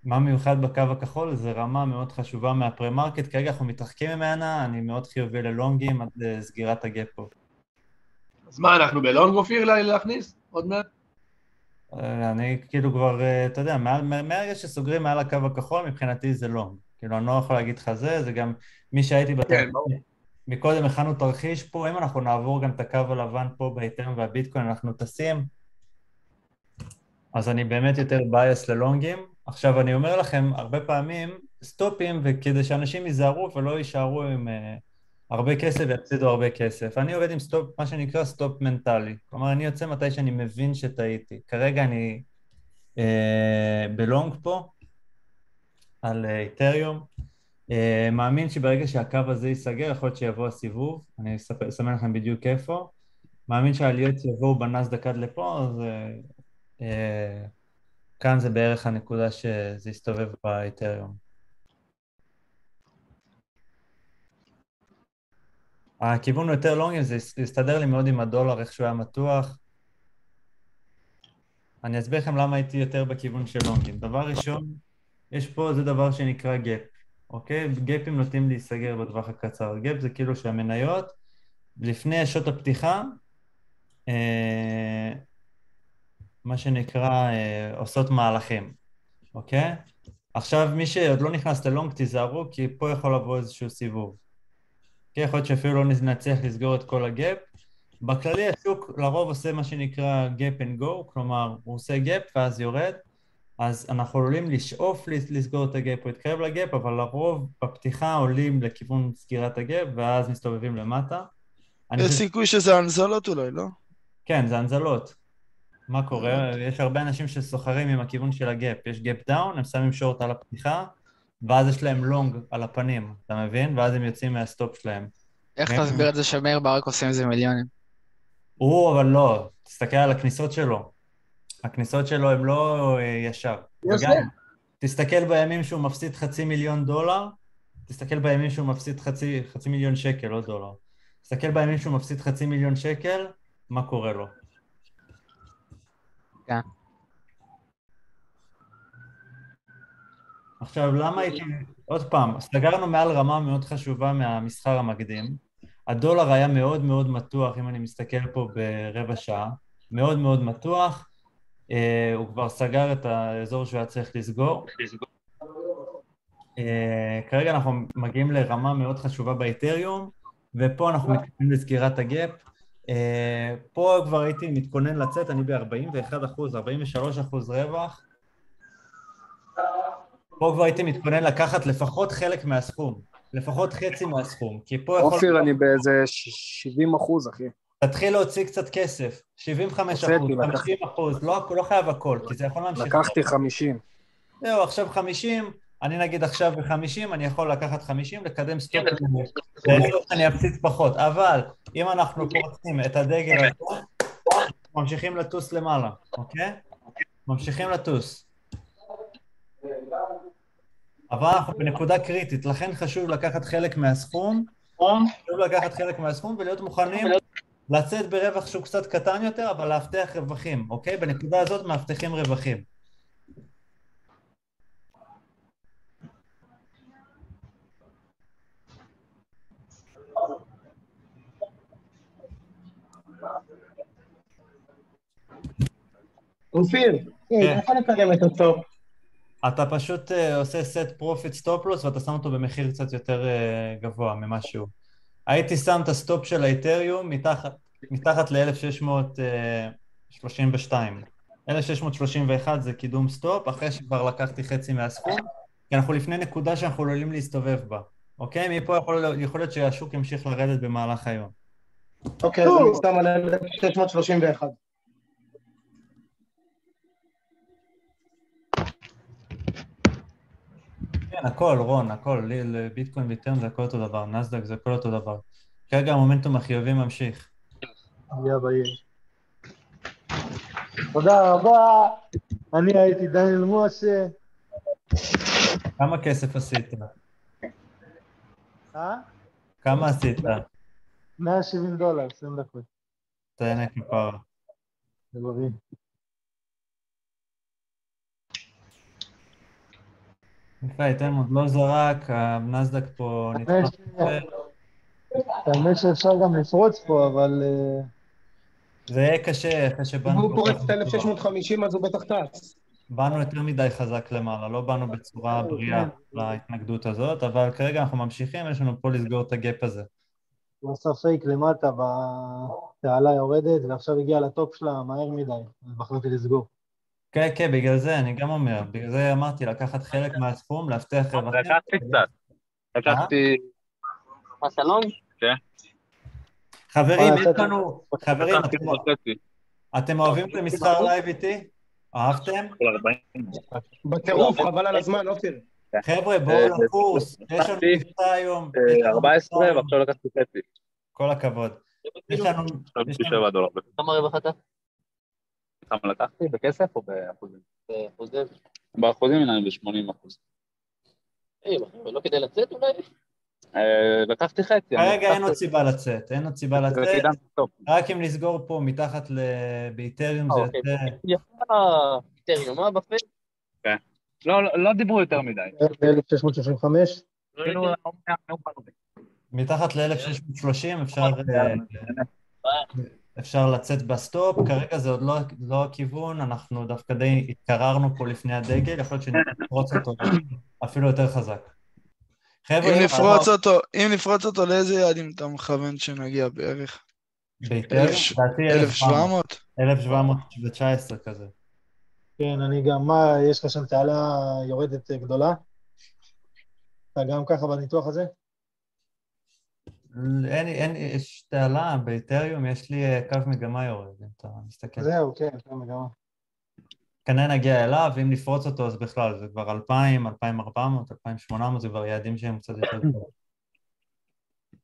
מה מיוחד בקו הכחול? זה רמה מאוד חשובה מהפרי-מרקט. כרגע אנחנו מתרחקים ממנה, אני מאוד חיובי ללונגים עד סגירת הגאפ פה. אז מה, אנחנו בלונג אופיר להכניס? עוד מעט? אני כאילו כבר, אתה יודע, מהרגע שסוגרים מעל הקו הכחול, מבחינתי זה לונג. כאילו, אני לא יכול להגיד לך זה גם מי שהייתי בתרחיש. מקודם הכנו תרחיש פה, אם אנחנו נעבור גם את הקו הלבן פה באיתריום והביטקוין, אנחנו טסים, אז אני באמת יותר בייס ללונגים. עכשיו, אני אומר לכם, הרבה פעמים סטופים, וכדי שאנשים ייזהרו ולא יישארו עם הרבה כסף ויפסידו הרבה כסף. אני עובד עם סטופ, מה שנקרא סטופ מנטלי. כלומר, אני יוצא מתי שאני מבין שטעיתי. כרגע אני בלונג פה, על איתריום. מאמין שברגע שהקו הזה ייסגר, יכול להיות שיבוא הסיבוב. אני אסמן לכם בדיוק איפה. מאמין שהעליות יבואו בנסדק עד לפה, אז כאן זה בערך הנקודה שזה יסתובב באיתריום. הכיוון יותר לונגים, זה יסתדר לי מאוד עם הדולר, איך שהוא היה מתוח. אני אסביר לכם למה הייתי יותר בכיוון של לונגים. דבר ראשון, יש פה, זה דבר שנקרא גאפ, אוקיי? גאפים נוטים להיסגר בטווח הקצר. גאפ זה כאילו שהמניות, לפני שעות הפתיחה, מה שנקרא, עושות מהלכים, אוקיי? עכשיו, מי שעוד לא נכנס ללונג, תיזהרו, כי פה יכול לבוא איזשהו סיבוב. יכול להיות שאפילו לא נצליח לסגור את כל הגאפ. בכללי השוק לרוב עושה מה שנקרא gap and go, כלומר הוא עושה גאפ ואז יורד, אז אנחנו עולים לשאוף לסגור את הגאפ או להתקרב לגאפ, אבל לרוב בפתיחה עולים לכיוון סגירת הגאפ ואז מסתובבים למטה. יש סיכוי שזה הנזלות אולי, לא? כן, זה הנזלות. מה קורה? יש הרבה אנשים שסוחרים עם הכיוון של הגאפ. יש גאפ דאון, הם שמים שורט על הפתיחה, ואז יש להם לונג על הפנים, אתה מבין? ואז הם יוצאים מהסטופ שלהם. איך תסביר את זה שמאיר ברק עושים איזה מיליונים? אבל לא, תסתכל על הכניסות שלו. הכניסות שלו הן לא ישר. וגם, תסתכל בימים שהוא מפסיד $500,000, תסתכל בימים שהוא מפסיד חצי מיליון שקל, לא דולר. תסתכל בימים שהוא מפסיד $500,000, מה קורה לו? כן. עכשיו, למה הייתי... עוד פעם, סגרנו מעל רמה מאוד חשובה מהמסחר המקדים. הדולר היה מאוד מאוד מתוח, אם אני מסתכל פה ברבע שעה. מאוד מאוד מתוח. הוא כבר סגר את האזור שהוא היה צריך לסגור. כרגע אנחנו מגיעים לרמה מאוד חשובה באתריום, ופה אנחנו מתכוננים לסגירת הגאפ. פה כבר הייתי מתכונן לצאת, אני ב-41%, 43% רווח. פה כבר הייתי מתכונן לקחת לפחות חלק מהסכום, לפחות חצי מהסכום, כי פה יכול... אופיר, אני באיזה 70%, אחי. תתחיל להוציא קצת כסף, 75%, 50%, לא חייב הכל, כי זה יכול להמשיך. לקחתי 50. זהו, עכשיו 50, אני נגיד עכשיו ב-50, אני יכול לקחת 50, לקדם סטופ, אני אפסיד פחות, אבל אם אנחנו פורצים את הדגל הזה, ממשיכים לטוס למעלה, אוקיי? ממשיכים לטוס. אבל אנחנו בנקודה קריטית, לכן חשוב לקחת חלק מהסכום, ולהיות מוכנים לצאת ברווח שהוא קצת קטן יותר, אבל להבטח רווחים, אוקיי? בנקודה הזאת מאבטחים רווחים. אופיר, איך נקדם את הסטופ? אתה פשוט עושה set profit stop loss ואתה שם אותו במחיר קצת יותר גבוה ממה שהוא. הייתי שם את הסטופ של האתריום מתחת ל-1632. 1631 זה קידום סטופ, אחרי שכבר לקחתי חצי מהסכום, כי אנחנו לפני נקודה שאנחנו עלולים להסתובב בה. אוקיי? מפה יכול להיות שהשוק ימשיך לרדת במהלך היום. אוקיי, אז אני שם על 1631. כן, הכל, רון, הכל, ביטקוין ואתריום זה הכל אותו דבר, נסדק זה הכל אותו דבר. כרגע המומנטום החיובי ממשיך. תודה רבה, אני הייתי דניאל משה. כמה כסף עשית? כמה עשית? $170, 20 דקות. תהנה כפרה. זה בריא. יפה, איתן עוד לא זרק, הנסדק פה נתפס. האמת שאפשר גם לפרוץ פה, אבל... זה יהיה קשה, אחרי שבאנו... אם הוא פורץ את 1650, אז הוא בטח טס. באנו יותר מדי חזק למעלה, לא באנו בצורה בריאה להתנגדות הזאת, אבל כרגע אנחנו ממשיכים, יש לנו פה לסגור את הגאפ הזה. הוא עשה פייק למטה, והתעלה יורדת, ועכשיו הגיע לטופ שלה מהר מדי, אז בחרתי לסגור. כן, כן, בגלל זה, אני גם אומר, בגלל זה אמרתי, לקחת חלק מהסכום, להבטיח רווחים. לקחתי קצת. לקחתי... הסלון? כן. חברים, יש לנו... חברים, אתם אוהבים את המסחר לייב איתי? אהבתם? בטירוף, חבל על הזמן, אופיר. חבר'ה, בואו לקורס, יש לנו מבצע היום. 14, ועכשיו לקחתי חצי. כל הכבוד. יש לנו... $7. כמה רווח אתה? כמה לקחתי? בכסף או באחוזים? באחוזים. באחוזים הנה ב-80%. לא כדאי לצאת אולי? לקחתי חצי. כרגע אין עוד סיבה לצאת, אין עוד סיבה לצאת. רק אם נסגור פה מתחת באתריום זה יותר... אתריום, מה בפייק? כן. לא דיברו יותר מדי. 1635? מתחת ל-1630 אפשר לצאת בסטופ, כרגע זה עוד לא הכיוון, אנחנו דווקא די התקררנו פה לפני הדגל, יכול להיות שנפרוץ אותו אפילו יותר חזק. אם נפרוץ אותו לאיזה יעדים אתה מכוון שנגיע בערך? באתריום? 1700? 1719 כזה. כן, אני גם, יש לך שם תעלה יורדת גדולה? אתה גם ככה בניתוח הזה? יש תעלה, באתריום יש לי קו מגמה יורד, אם אתה מסתכל. זהו, כן, קו מגמה. כנראה נגיע אליו, ואם נפרוץ אותו אז בכלל, זה כבר 2,000, 2,400, 2,800, זה כבר יעדים שהם קצת יותר טוב.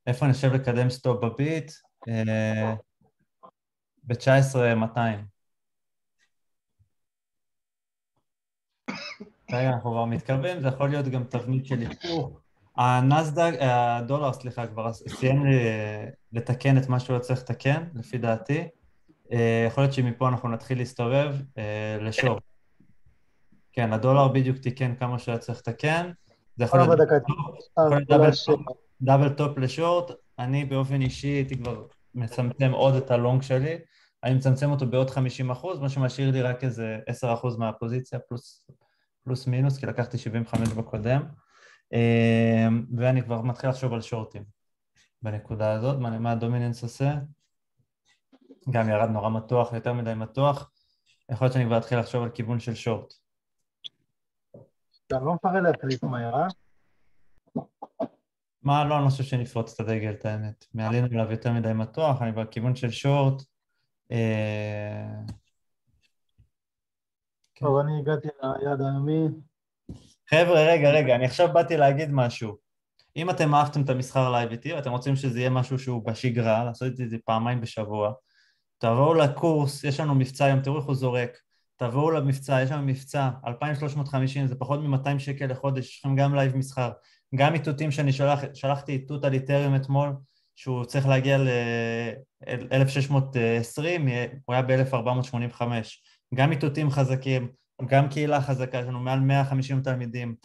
איפה אני חושב לקדם סטופ בביט? ב-19,200. רגע, אנחנו כבר מתקרבים, זה יכול להיות גם תבנית של היפוך. הדולר, סליחה, כבר סיים לתקן את מה שהוא צריך לתקן, לפי דעתי. יכול להיות שמפה אנחנו נתחיל להסתובב לשורט. כן, הדולר בדיוק תיקן כמה שהיה צריך לתקן. זה יכול להיות דאבל טופ לשורט. אני באופן אישי הייתי כבר מצמצם עוד את הלונג שלי. אני מצמצם אותו בעוד 50%, מה שמשאיר לי רק איזה 10% מהפוזיציה, פלוס מינוס, כי לקחתי 75 בקודם. ואני כבר מתחיל לחשוב על שורטים בנקודה הזאת. מה הדומיננס עושה? גם ירד נורא מתוח, יותר מדי מתוח. יכול להיות שאני כבר אתחיל לחשוב על כיוון של שורט. אתה לא מפחד להחליף מהירה? מה, לא, אני חושב שנפרוץ את הדגל, את האמת. מעלינו אליו יותר מדי מתוח, אני בכיוון של שורט. טוב, אני הגעתי ליד הימי. חבר'ה, רגע, אני עכשיו באתי להגיד משהו. אם אתם אהבתם את המסחר לייב איתי, ואתם רוצים שזה יהיה משהו שהוא בשגרה, לעשות את זה פעמיים בשבוע, תבואו לקורס, יש לנו מבצע היום, תראו איך הוא זורק, תבואו למבצע, יש לנו מבצע, 2,350, זה פחות מ-200 שקל לחודש, יש לכם גם לייב מסחר, גם איתותים שאני שלחתי איתות על איתריום אתמול, שהוא צריך להגיע ל-1620, הוא היה ב-1485, גם איתותים חזקים, גם קהילה חזקה, יש לנו מעל 150 תלמידים,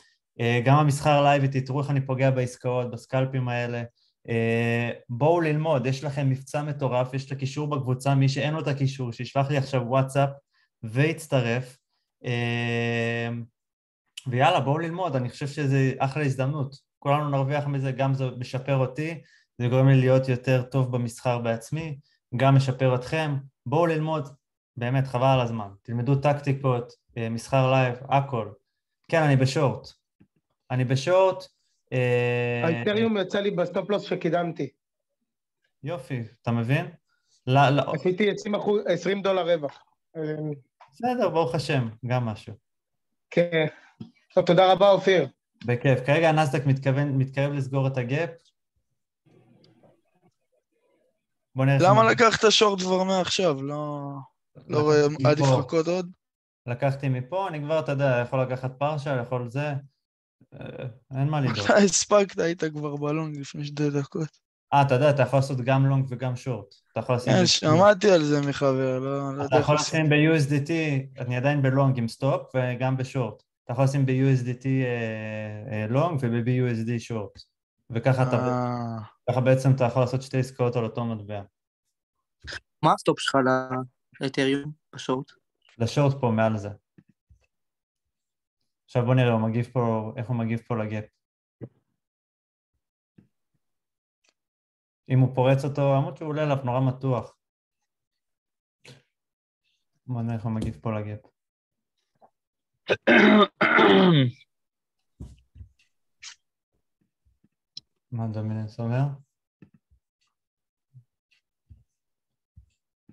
גם המסחר לייב איתי, תראו איך אני פוגע בעסקאות, בסקלפים האלה, בואו ללמוד, יש לכם מבצע מטורף, יש את הקישור בקבוצה, מי שאין לו את הקישור, שישלח לי עכשיו וואטסאפ ויצטרף, ויאללה, בואו ללמוד, אני חושב שזה אחלה הזדמנות, כולנו נרוויח מזה, גם זה משפר אותי, זה גורם לי להיות יותר טוב במסחר בעצמי, גם משפר אתכם, בואו ללמוד, באמת חבל על הזמן, תלמדו טקטיקות, מסחר לייב, הכל, כן, אני בשורט, האתריום יצא לי בסטופ לוס שקידמתי. יופי, אתה מבין? עשיתי $20 רווח. בסדר, ברוך השם, גם משהו. כן. טוב, תודה רבה, אופיר. בכיף. כרגע הנסדק מתקרב לסגור את הגאפ. למה לקחת שורט כבר מעכשיו? לא רואה, עדיף לחכות עוד? לקחתי מפה, אני כבר, אתה יודע, יכול לקחת פרשה, יכול זה. אין מה לדאוג. אתה הספקת, היית כבר בלונג לפני 2 דקות. אתה יודע, אתה יכול לעשות גם לונג וגם שורט. שמעתי על זה מחבר, לא אתה יכול לשים ב-USDT, אני עדיין בלונג עם סטופ וגם בשורט. אתה יכול לשים ב-USDT לונג וב-BUSD שורט. וככה בעצם אתה יכול לעשות 2 עסקאות על אותו מטבע. מה הסטופ שלך לאתריום בשורט? לשורט פה מעל זה. עכשיו בוא נראה, איך הוא מגיב פה לגאפ. אם הוא פורץ אותו, עמוד שהוא עולה עליו נורא מתוח. בוא נראה איך הוא מגיב פה לגאפ. מה דומיננס אומר?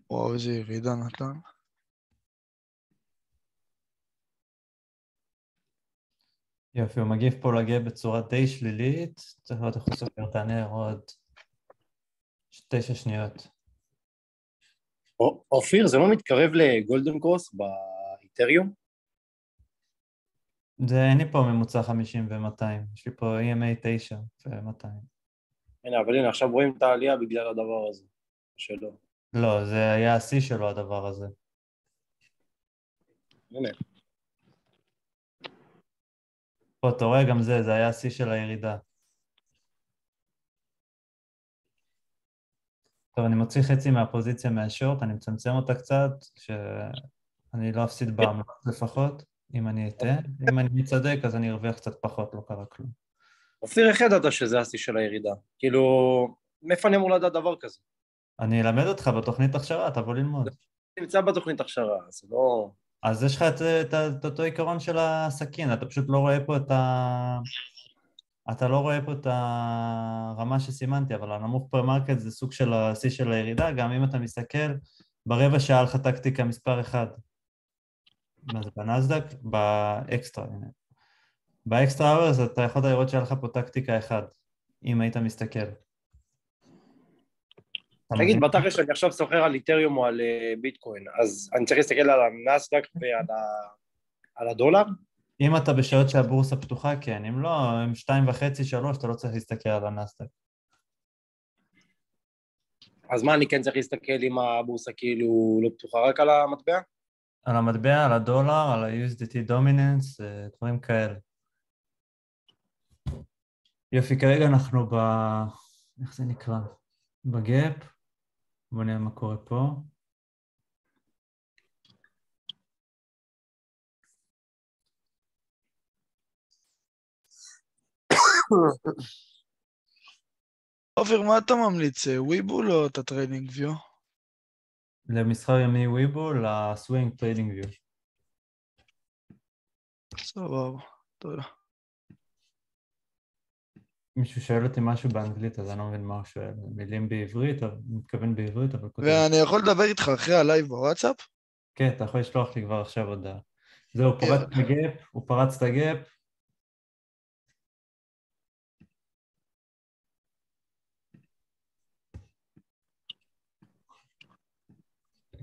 וואו, איזה ירידה נתן. יופי, הוא מגיב פה לגאפ בצורה די שלילית. צריך לראות איך הוא סופר את הנר עוד 9 שניות. אופיר, זה לא מתקרב לגולדן קרוס באתריום? אין לי פה ממוצע 50 ו-200, יש לי פה EMA 9 ו-200. הנה, אבל הנה, עכשיו רואים את העלייה בגלל הדבר הזה, שלו. לא, זה היה השיא שלו הדבר הזה. הנה. פה, אתה רואה גם זה היה השיא של הירידה. טוב, אני מוציא חצי מהפוזיציה מהשורט, אני מצמצם אותה קצת, שאני לא אפסיד בעמלות לפחות, אם אני אתן. אם אני מצדק, אז אני ארוויח קצת פחות, לא קרה כלום. אופיר, איך ידעת שזה השיא של הירידה? כאילו, מאיפה אני אמור לדעת דבר כזה? אני אלמד אותך בתוכנית הכשרה, תבוא ללמוד. אני נמצא בתוכנית הכשרה, אז לא... אז יש לך את אותו עיקרון של הסכין, אתה פשוט לא רואה פה אתה לא רואה פה את הרמה שסימנתי, אבל הנמוך פרמרקט זה סוג של השיא של הירידה, גם אם אתה מסתכל, ברבע שעה לך טקטיקה מספר 1. מה זה בנסדק? באקסטרה, הנה. באקסטרה אוורס אתה יכול לראות שהיה לך פה טקטיקה 1, אם היית מסתכל. תגיד, בתכל'ס שאני עכשיו סוחר על איתריום או על ביטקוין, אז אני צריך להסתכל על הנסדק ועל הדולר? אם אתה בשעות שהבורסה פתוחה, כן. אם לא, עם 2.5, 3, אתה לא צריך להסתכל על הנסדק. אז מה אני כן צריך להסתכל אם הבורסה כאילו לא פתוחה, רק על המטבע? על המטבע, על הדולר, על ה-USDT dominance, דברים כאלה. יופי, כרגע אנחנו איך זה נקרא? בגאפ. בוא נראה מה קורה פה. עופר, מה אתה ממליץ? וויבול או את הטריידינג ויו? למסחר ימי וויבול, לסווינג טריידינג ויו. סבבה, תודה. מישהו שואל אותי משהו באנגלית, אז אני לא מבין מה הוא שואל. מילים בעברית, אני מתכוון בעברית, אבל כותב. ואני יכול לדבר איתך אחרי הלייב בוואטסאפ? כן, אתה יכול לשלוח לי כבר עכשיו הודעה. זהו, הוא פרץ את הגאפ.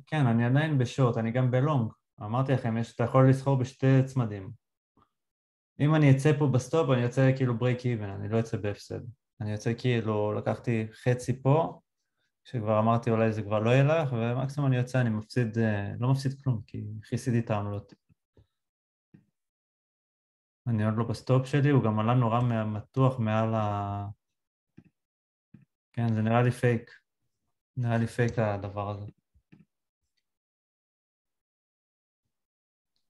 כן, אני עדיין בשורט, אני גם בלונג. אמרתי לכם, אתה יכול לסחור בשתי צמדים. אם אני אצא פה בסטופ, אני יוצא כאילו ברייק איבן, אני לא יוצא בהפסד. אני יוצא כאילו, לקחתי חצי פה, שכבר אמרתי אולי זה כבר לא ילך, ומקסימום אני יוצא, אני מפסיד, לא מפסיד כלום, כי חיסיתי את העמלות. אני עוד לא בסטופ שלי, הוא גם עלה נורא מתוח מעל כן, זה נראה לי פייק. נראה לי פייק הדבר הזה.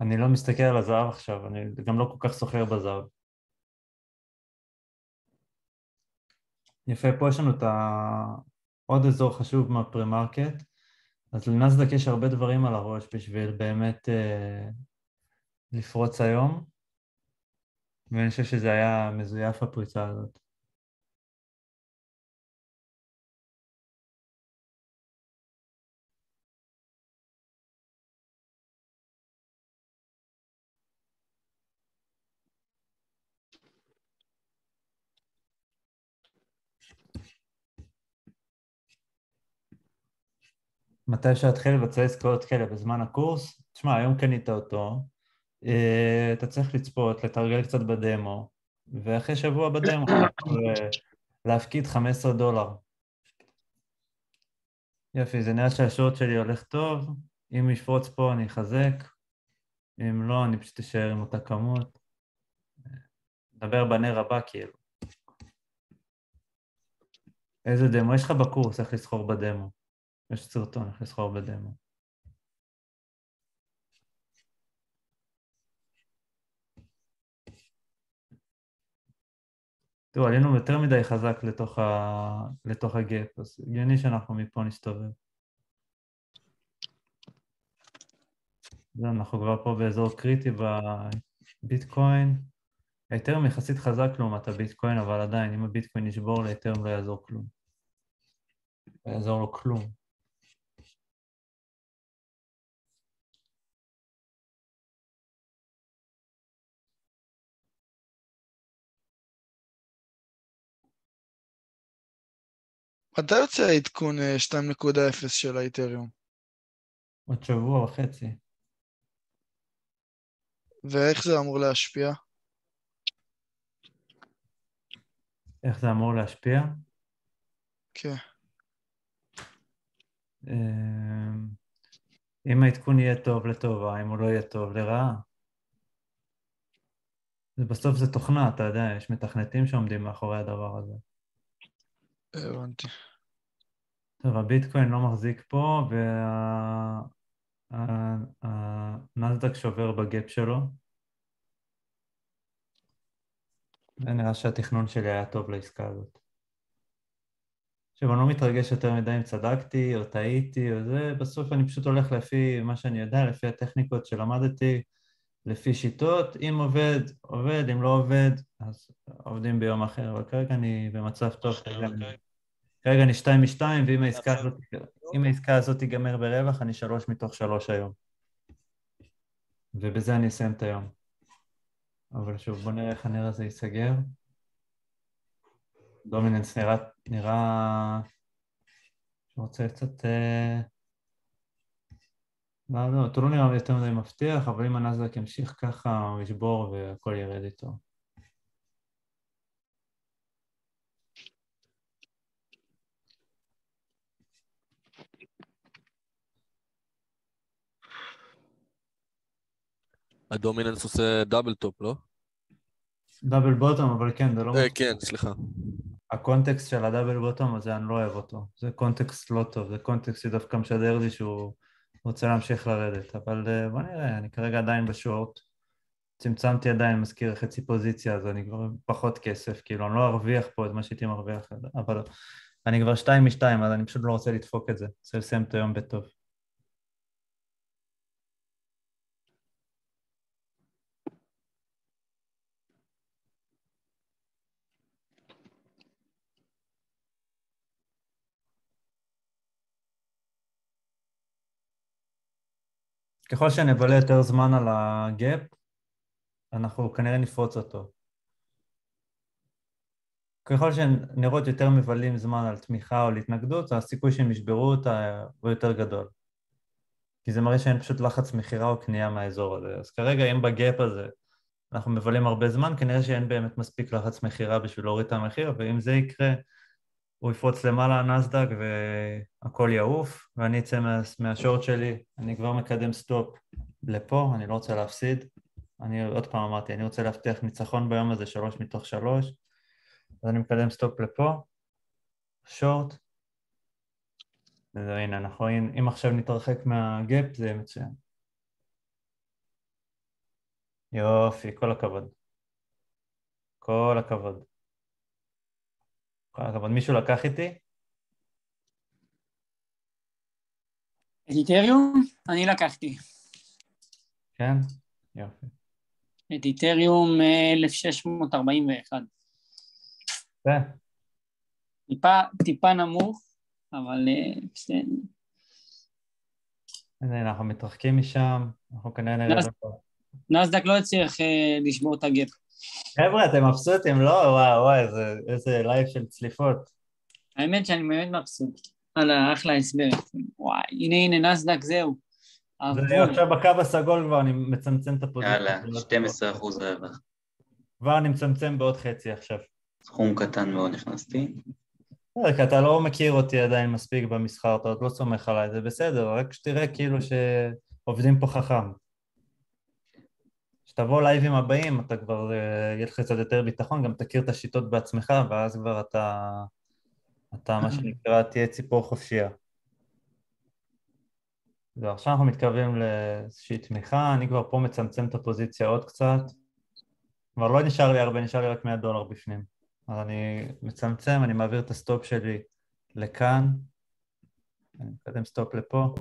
אני לא מסתכל על הזהב עכשיו, אני גם לא כל כך סוחר בזהב. יפה, פה יש לנו עוד אזור חשוב מהפרמרקט, אז לנסדק יש הרבה דברים על הראש בשביל באמת לפרוץ היום, ואני חושב שזה היה מזויף הפריצה הזאת. מתי שאתחיל לבצע עסקאות כאלה בזמן הקורס, תשמע, היום קנית אותו, אתה צריך לצפות, לתרגל קצת בדמו, ואחרי שבוע בדמו אתה יכול להפקיד $15. יופי, זה נראה שהשוט שלי הולך טוב, אם יפרוץ פה אני אחזק, אם לא אני פשוט אשאר עם אותה כמות. נדבר בנר הבא כאילו. איזה דמו? יש לך בקורס איך לסחור בדמו. יש סרטון איך לסחור בדמו. תראו, עלינו יותר מדי חזק לתוך הגאפ, אז הגיוני שאנחנו מפה נסתובב. אנחנו כבר פה באזור קריטי בביטקוין. היתרם יחסית חזק לעומת הביטקוין, אבל עדיין, אם הביטקוין נשבור ליתרם לא יעזור כלום. לא יעזור לו כלום. מתי יוצא העדכון 2.0 של האיתריום? עוד שבוע וחצי. ואיך זה אמור להשפיע? איך זה אמור להשפיע? כן. אם העדכון יהיה טוב לטובה, אם הוא לא יהיה טוב לרעה. בסוף זה תוכנה, אתה יודע, יש מתכנתים שעומדים מאחורי הדבר הזה. הבנתי. טוב, הביטקוין לא מחזיק פה, והנסדק שובר בגאפ שלו. ונראה שהתכנון שלי היה טוב לעסקה הזאת. עכשיו, אני לא מתרגש יותר מדי אם צדקתי או טעיתי או זה, בסוף אני פשוט הולך לפי מה שאני יודע, לפי הטכניקות שלמדתי, לפי שיטות, אם עובד, עובד, אם לא עובד, אז עובדים ביום אחר, אבל כרגע אני במצב טוב, כרגע אני 2-2, ואם העסקה הזאת תיגמר ברווח, אני 3/3 היום. ובזה אני אסיים את היום. אבל שוב, בוא נראה איך הנר הזה ייסגר. דומיננס נראה שרוצה קצת... לא, אותו לא נראה יותר מדי מבטיח, אבל אם הנאסד"ק ימשיך ככה, הוא ישבור והכל ירד איתו. הדומיננס עושה דאבל טופ, לא? דאבל בוטום, אבל כן, זה לא... כן, סליחה. הקונטקסט של הדאבל בוטום הזה, אני לא אוהב אותו. זה קונטקסט לא טוב, זה קונטקסט שדווקא משדר לי שהוא רוצה להמשיך לרדת. אבל בוא נראה, אני כרגע עדיין בשורט. צמצמתי עדיין, מזכיר חצי פוזיציה, אז אני כבר פחות כסף, כאילו, אני לא ארוויח פה את מה שהייתי מרוויח, אבל אני כבר 2-2, אז אני פשוט לא רוצה לדפוק את זה. רוצה לסיים את היום בטוב. ככל שנבלה יותר זמן על הגאפ, אנחנו כנראה נפרוץ אותו. ככל שנראות יותר מבלים זמן על תמיכה או על התנגדות, הסיכוי שהם ישברו אותה הוא יותר גדול. כי זה מראה שאין פשוט לחץ מחירה או קנייה מהאזור הזה. אז כרגע אם בגאפ הזה אנחנו מבלים הרבה זמן, כנראה שאין באמת מספיק לחץ מחירה בשביל להוריד את המחיר, ואם זה יקרה, הוא יפרוץ למעלה הנאסד"ק והכל יעוף, ואני אצא מהשורט שלי, אני כבר מקדם סטופ לפה, אני לא רוצה להפסיד. אני עוד פעם אמרתי, אני רוצה להבטיח ניצחון ביום הזה 3/3, אז אני מקדם סטופ לפה, שורט, והנה, אנחנו רואים, אם עכשיו נתרחק מהגאפ זה מצוין. יופי, כל הכבוד. כל הכבוד. כל הכבוד. מישהו לקח איתי? את איתריום? אני לקחתי. כן? יופי. את איתריום 1641. טיפה נמוך, אבל בסדר. אנחנו מתרחקים משם, אנחנו כנראה נראה... נאסד"ק לא הצליח לשבור את הגאפ. חבר'ה, אתם מבסוטים, לא? וואי, איזה לייב של צליפות. האמת שאני באמת מבסוט על אחלה הסבר. וואי, הנה, נאסד"ק זהו. עכשיו בקו הסגול כבר אני מצמצם את הפוזיציה. יאללה, 12% רווח. כבר אני מצמצם בעוד חצי עכשיו. סכום קטן מאוד נכנסתי. כי אתה לא מכיר אותי עדיין מספיק במסחר, אתה עוד לא סומך עליי, זה בסדר, רק שתראה כאילו שעובדים פה חכם. כשתבוא לייבים הבאים, אתה כבר, יהיה לך קצת יותר ביטחון, גם תכיר את השיטות בעצמך, ואז כבר אתה מה שנקרא, תהיה ציפור חופשייה. זהו, עכשיו אנחנו מתקרבים לאיזושהי תמיכה, אני כבר פה מצמצם את הפוזיציה עוד קצת. כבר לא נשאר לי הרבה, נשאר לי רק $100 בפנים. אז אני מצמצם, אני מעביר את הסטופ שלי לכאן, אני מקדם סטופ לפה.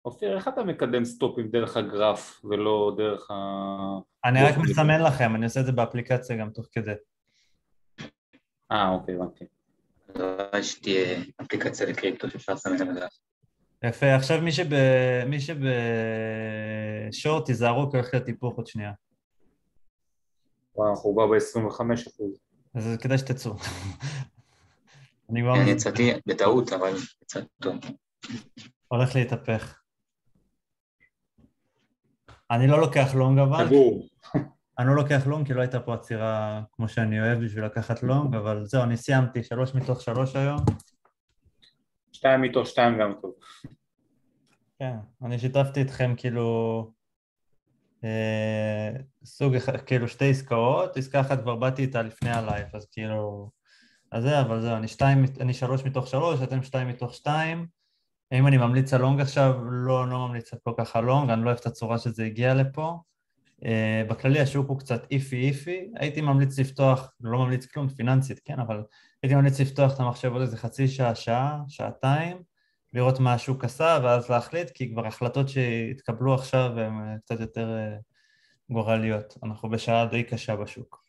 אופיר, איך אתה מקדם סטופים דרך הגרף ולא דרך ה... אני רק מסמן לכם, אני עושה את זה באפליקציה גם תוך כדי. אוקיי, הבנתי. יש שתהיה אפליקציה לקריפטו שאפשר לסמן את הגרף. יפה, עכשיו מי שבשורט תיזהרו כי הולך להיות היפוך עוד שנייה. וואו, אנחנו בא ב-25%. אז כדאי שתצאו. אני יצאתי בטעות, אבל יצאתי טוב. הולך להתהפך. אני לא לוקח לונג אבל. אני לא לוקח לונג כי לא הייתה פה עצירה כמו שאני אוהב בשביל לקחת לונג, אבל זהו, אני סיימתי 3/3 היום. 2/2 גם טוב. כן, אני שיתפתי אתכם כאילו סוג אחד, כאילו 2 עסקאות, עסקה אחת כבר באתי איתה לפני הלייב, אז כאילו אז זה, אבל זהו, אני 3 מתוך 3, אתם 2 מתוך 2. אם אני ממליץ על לונג עכשיו, לא ממליץ כל כך על לונג, אני לא אוהב את הצורה שזה הגיע לפה. בכללי השוק הוא קצת איפי, הייתי ממליץ לפתוח, לא ממליץ כלום, פיננסית, כן, אבל הייתי ממליץ לפתוח את המחשב עוד איזה חצי שעה, שעתיים, לראות מה השוק עשה, ואז להחליט, כי כבר החלטות שהתקבלו עכשיו הן קצת יותר גורליות. אנחנו בשעה די קשה בשוק.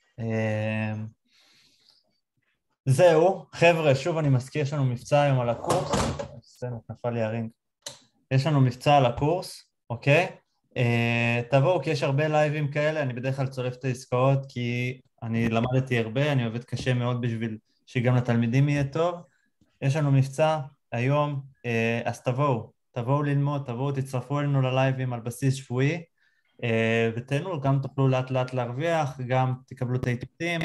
זהו, חבר'ה, שוב אני מזכיר, יש לנו מבצע היום על הקורס, נפל לי הרינג. יש לנו מבצע על הקורס, אוקיי? תבואו, כי יש הרבה לייבים כאלה, אני בדרך כלל צולף את העסקאות, כי אני למדתי הרבה, אני עובד קשה מאוד בשביל שגם לתלמידים יהיה טוב. יש לנו מבצע היום, אז תבואו ללמוד, תצטרפו אלינו ללייבים על בסיס שבועי, ותנו, גם תוכלו לאט לאט להרוויח, גם תקבלו את האיתותים,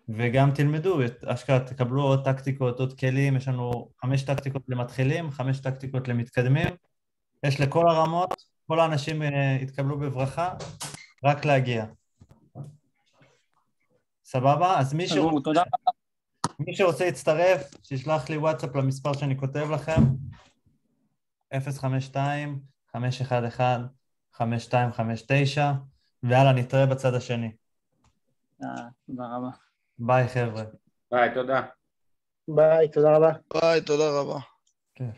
וגם תלמדו, אשכרה תקבלו עוד טקטיקות, עוד כלים, יש לנו 5 טקטיקות למתחילים, 5 טקטיקות למתקדמים, יש לכל הרמות, כל האנשים התקבלו בברכה, רק להגיע. סבבה? אז מי שרוצה להצטרף, שישלח לי וואטסאפ למספר שאני כותב לכם, 052-511-5259, ויאללה, נתראה בצד השני. תודה רבה. ביי חבר'ה. ביי, תודה. ביי, תודה רבה. ביי, תודה רבה. כן.